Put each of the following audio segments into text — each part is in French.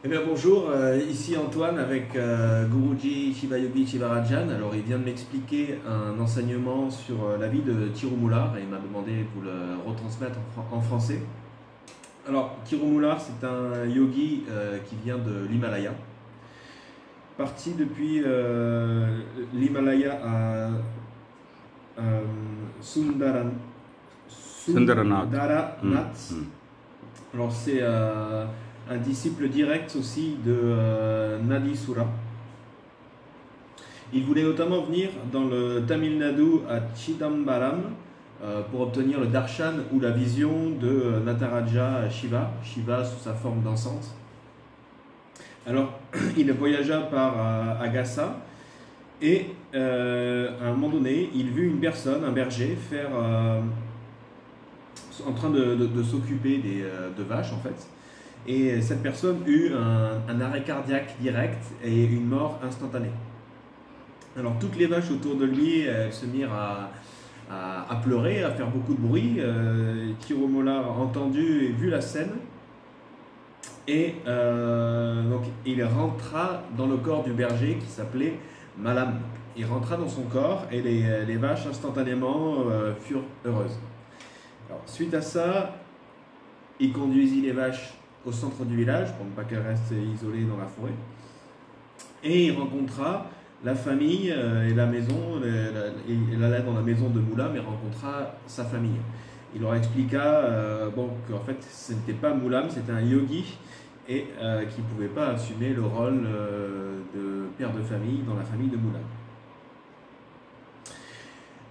Eh bien bonjour, ici Antoine avec Guruji Shivayogi Shivarajan. Alors il vient de m'expliquer un enseignement sur la vie de Tirumular et il m'a demandé de vous le retransmettre en français. Alors Tirumular, c'est un yogi qui vient de l'Himalaya, parti depuis l'Himalaya à Sundaranath. Sundaranath. Alors c'est un disciple direct aussi de Nadisura. Il voulait notamment venir dans le Tamil Nadu à Chidambaram pour obtenir le darshan ou la vision de Nataraja Shiva, Shiva sous sa forme d'encens. Alors il voyagea par Agassa et à un moment donné il vit une personne, un berger, en train de s'occuper de vaches en fait. Et cette personne eut un arrêt cardiaque direct et une mort instantanée. Alors toutes les vaches autour de lui se mirent à pleurer, à faire beaucoup de bruit. Tirumular a entendu et vu la scène. Et donc il rentra dans le corps du berger qui s'appelait Malam. Il rentra dans son corps et les vaches instantanément furent heureuses. Alors, suite à ça, il conduisit les vaches au centre du village pour ne pas qu'elles restent isolées dans la forêt. Et il rencontra la famille et la maison. Il allait dans la maison de Moulam et rencontra sa famille. Il leur expliqua qu'en fait ce n'était pas Moulam, c'était un yogi et qui ne pouvait pas assumer le rôle de père de famille dans la famille de Moulam.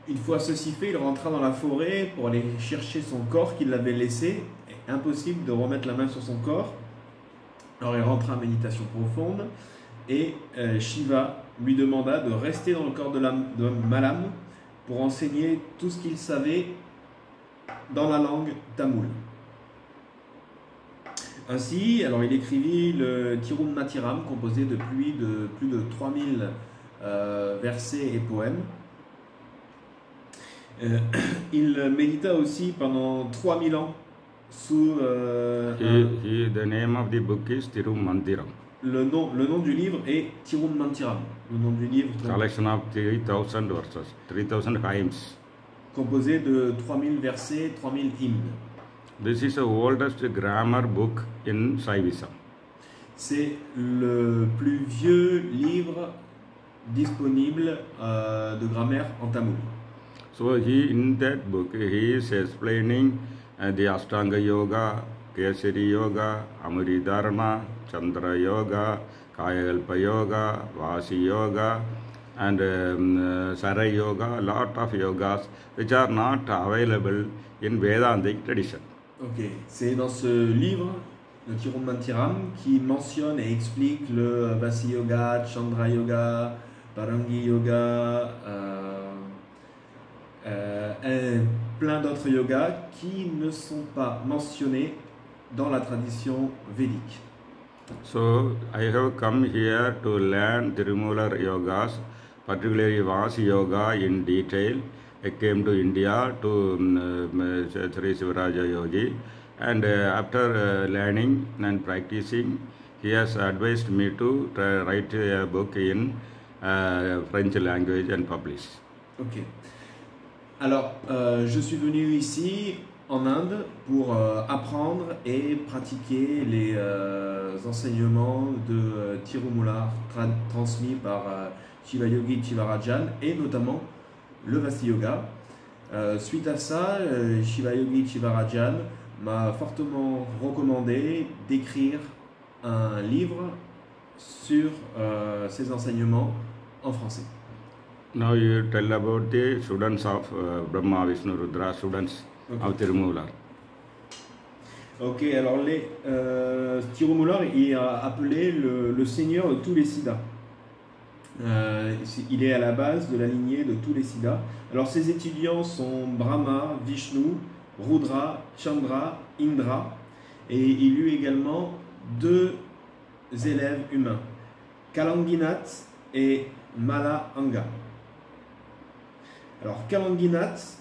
Une fois ceci fait, il rentra dans la forêt pour aller chercher son corps qu'il avait laissé. Impossible de remettre la main sur son corps. Alors il rentra en méditation profonde et Shiva lui demanda de rester dans le corps de Malam pour enseigner tout ce qu'il savait dans la langue tamoule. Ainsi, alors il écrivit le Tirumatiram composé de plus de 3000 versets et poèmes. Il médita aussi pendant 3000 ans sous The name of the book is Tirumantiram. Le nom du livre est Tirummantiram. Le nom du livre Collection of 3000 verses, 3000 hymns. Composé de 3000 versets, 3000 hymnes. This is the oldest grammar book in Saivism. C'est le plus vieux livre disponible de grammaire en tamoul. So in that book he is explaining the Ashtanga Yoga, Kesari Yoga, Amuridharma, Chandra Yoga, Kayakalpa Yoga, Vasi Yoga, and Sarai Yoga, a lot of yogas which are not available in Vedantic tradition. Ok, c'est dans ce livre, le Tirummantiram, qui mentionne et explique le Vasi Yoga, Chandra Yoga, Parangi Yoga, et plein d'autres yogas qui ne sont pas mentionnés dans la tradition védique. So I have come here to learn Tirumular yogas, particularly Vasi Yoga in detail. I came to India to Sri Shivaraja Yogi, and after learning and practicing, he has advised me to write a book in French language and publish. Ok. Alors, je suis venu ici en Inde pour apprendre et pratiquer les enseignements de Tirumular transmis par Shivayogi Shivarajan et notamment le Vasi Yoga. Suite à ça, Shivayogi Shivarajan m'a fortement recommandé d'écrire un livre sur ces enseignements en français. Now you tell about the students of Brahma, Vishnu, Rudra, students of Tirumular. Ok, alors Tirumular est appelé le seigneur de tous les siddhas. Il est à la base de la lignée de tous les siddhas. Alors ses étudiants sont Brahma, Vishnu, Rudra, Chandra, Indra, et il eut également 2 élèves humains, Kalanginath et Malahanga. Alors Kalanginath,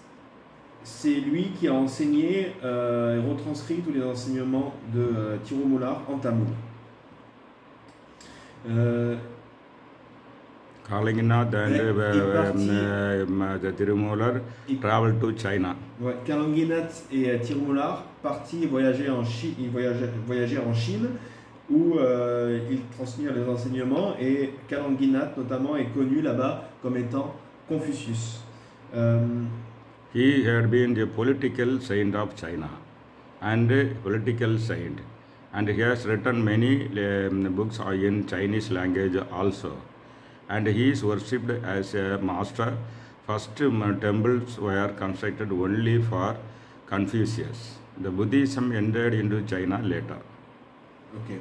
c'est lui qui a enseigné et retranscrit tous les enseignements de Tirumular en tamoul. Kalinganath and the Tirumular traveled to China. Ouais, Kalinganath et Tirumular partis voyager en Chine, ils voyagèrent en Chine où ils transmirent les enseignements, et Kalinganath notamment est connu là-bas comme étant Confucius. He had been the political saint of China and a political saint, and he has written many books in Chinese language also, and he is worshipped as a master. First temples were constructed only for Confucius. The Buddhism entered into China later. Ok.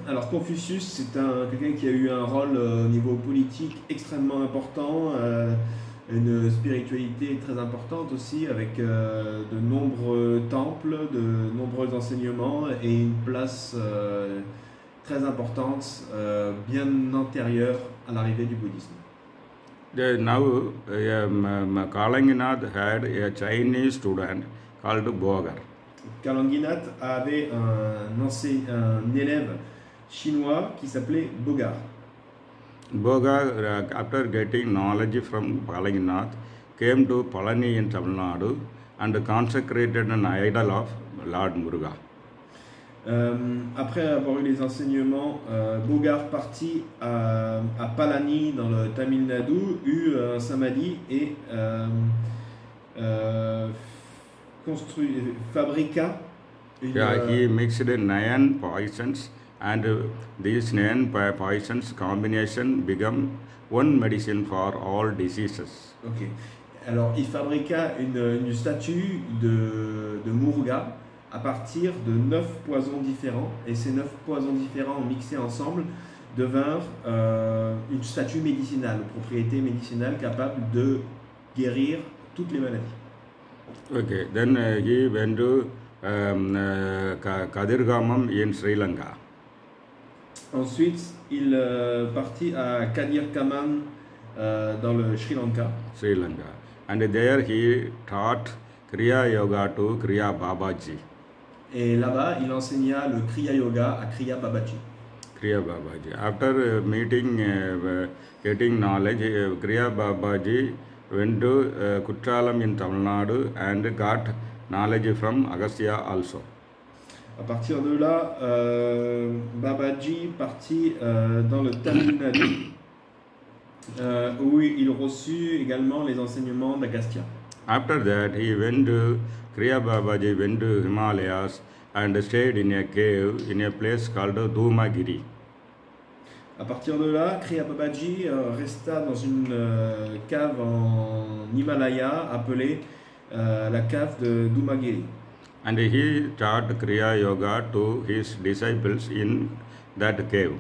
Alors Confucius, c'est quelqu'un qui a eu un rôle au niveau politique extrêmement important, une spiritualité très importante aussi, avec de nombreux temples, de nombreux enseignements et une place très importante, bien antérieure à l'arrivée du bouddhisme. Now, Kalinganath had a Chinese student called Bogar. Kalinganath avait un élève chinois qui s'appelait Bogar. Bogar, after getting knowledge from Kalinganath, came to Palani in Tamil Nadu and consecrated an idol of Lord Muruga. Après avoir eu les enseignements, Bogar partit à Palani dans le Tamil Nadu, eut un samadhi et fabriqua he mixed 9 poisons, and these 9 poisons combination became one medicine for all diseases. Ok. Alors il fabriqua une statue de Muruga à partir de 9 poisons différents, et ces 9 poisons différents mixés ensemble devinrent une statue médicinale, aux propriétés médicinales capable de guérir toutes les maladies. Okay, then he went to Kadirgamam in Sri Lanka. Ensuite, il partit à Kadirgamam dans le Sri Lanka. Sri Lanka. And there he taught Kriya Yoga to Kriya Babaji. Et là-bas, il enseigna le Kriya Yoga à Kriya Babaji. Kriya Babaji. After meeting, getting knowledge, Kriya Babaji went to Kutralam in Tamil Nadu and got knowledge from Agastya also. À partir de là, Babaji partit dans le Tamil Nadu, où il reçut également les enseignements d'Agastya. After that, he went to Kriya Babaji went to Himalayas and stayed in a cave in a place called Dhumagiri. À partir de là, Kriya Babaji resta dans une cave en Himalaya appelée la cave de Dhumagiri. And he taught Kriya Yoga to his disciples in that cave.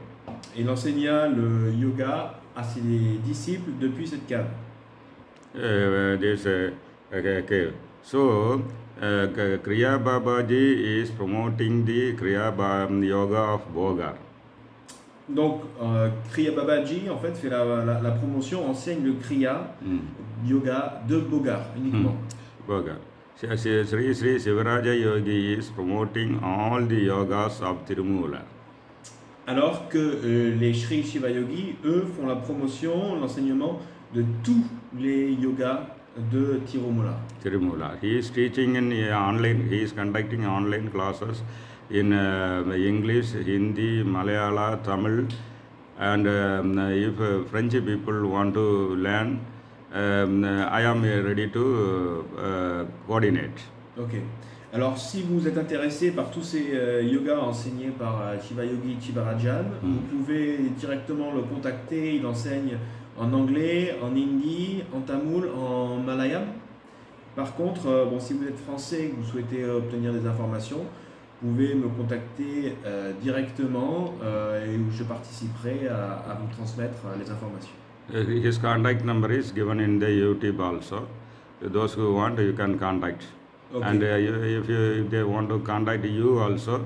Il enseigna le yoga à ses disciples depuis cette cave. This cave. So, Kriya Babaji is promoting the Kriya Yoga of Bogar. Donc, Kriya Babaji, en fait, fait la promotion, enseigne le Kriya Yoga de Bogar, uniquement. Bogar. Sri Sivaraja Yogi is promoting all the yogas of Tirumula. Alors que les Sri Shiva Yogi, eux, font la promotion, l'enseignement de tous les yogas de Tirumula. Tirumula. He is teaching in online, he is conducting online classes in English, Hindi, Malayalam, Tamil, and if French people want to learn, I am ready to coordinate. Ok. Alors, si vous êtes intéressé par tous ces yogas enseignés par Shiva Yogi Chivarajan, vous pouvez directement le contacter. Il enseigne en anglais, en hindi, en tamoul, en malayam. Par contre, si vous êtes français et que vous souhaitez obtenir des informations, vous pouvez me contacter directement et je participerai à vous transmettre les informations. His contact number is given in the YouTube also. Those who want, you can contact. Okay. And if they want to contact you also,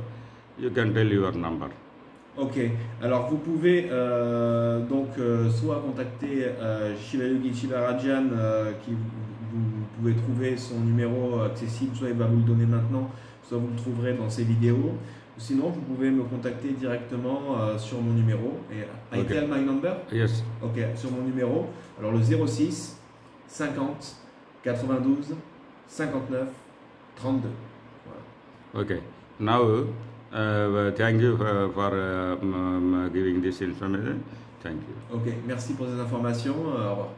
you can tell your number. Ok. Alors vous pouvez donc soit contacter Shiva Yogi Chivarajan, qui vous pouvez trouver son numéro accessible, soit il va vous le donner maintenant, soit vous le trouverez dans ses vidéos. Sinon, vous pouvez me contacter directement sur mon numéro. Et I Okay. tell my number? Yes. Ok, sur mon numéro. Alors le 06 50 92 59 32. Voilà. Okay. Now, thank you for giving this information. Thank you. Ok, merci pour ces informations. Au revoir.